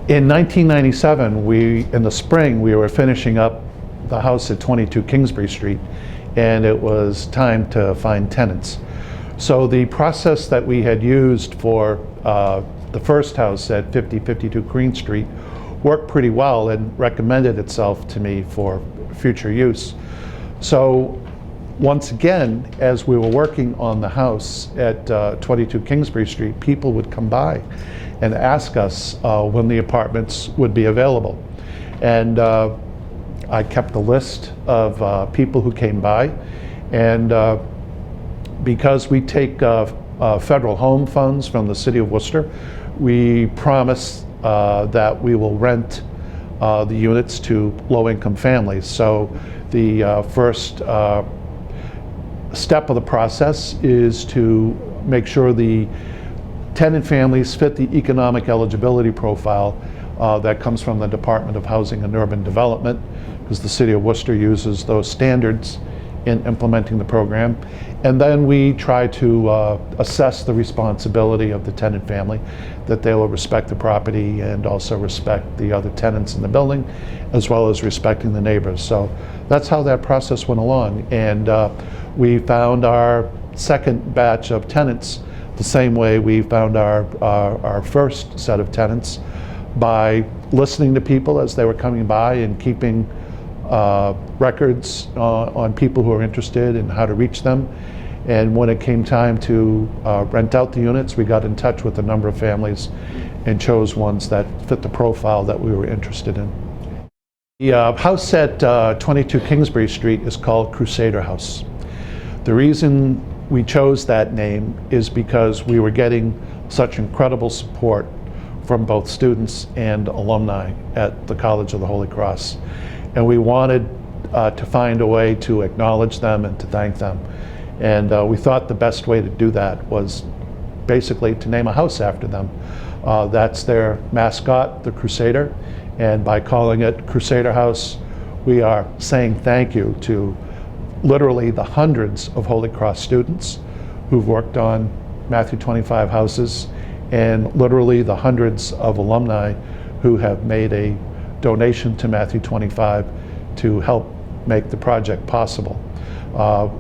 In 1997, in the spring, we were finishing up the house at 22 Kingsbury Street, and it was time to find tenants. So the process that we had used for the first house at 5052 Green Street worked pretty well and recommended itself to me for future use. So once again, as we were working on the house at 22 Kingsbury Street, people would come by and ask us when the apartments would be available. And I kept a list of people who came by, and because we take federal home funds from the city of Worcester, we promise that we will rent the units to low-income families. So the first step of the process is to make sure the tenant families fit the economic eligibility profile that comes from the Department of Housing and Urban Development, because the city of Worcester uses those standards in implementing the program. And then we try to assess the responsibility of the tenant family, that they will respect the property and also respect the other tenants in the building, as well as respecting the neighbors. So that's how that process went along. And we found our second batch of tenants the same way we found our first set of tenants, by listening to people as they were coming by and keeping records on people who are interested and how to reach them. And when it came time to rent out the units, we got in touch with a number of families and chose ones that fit the profile that we were interested in. The house at 22 Kingsbury Street is called Crusader House. The reason we chose that name is because we were getting such incredible support from both students and alumni at the College of the Holy Cross. And we wanted to find a way to acknowledge them and to thank them. And we thought the best way to do that was basically to name a house after them. That's their mascot, the Crusader. And by calling it Crusader House, we are saying thank you to literally the hundreds of Holy Cross students who've worked on Matthew 25 houses, and literally the hundreds of alumni who have made a donation to Matthew 25 to help make the project possible.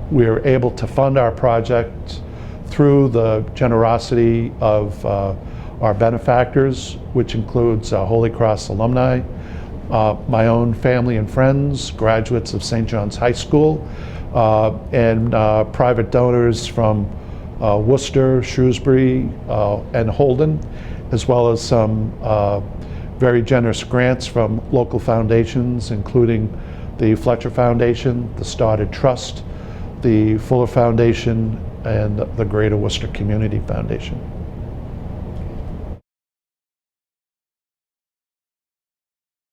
We were able to fund our project through the generosity of our benefactors, which includes Holy Cross alumni, my own family and friends, graduates of St. John's High School, and private donors from Worcester, Shrewsbury, and Holden, as well as some very generous grants from local foundations, including the Fletcher Foundation, the Stoddard Trust, the Fuller Foundation, and the Greater Worcester Community Foundation.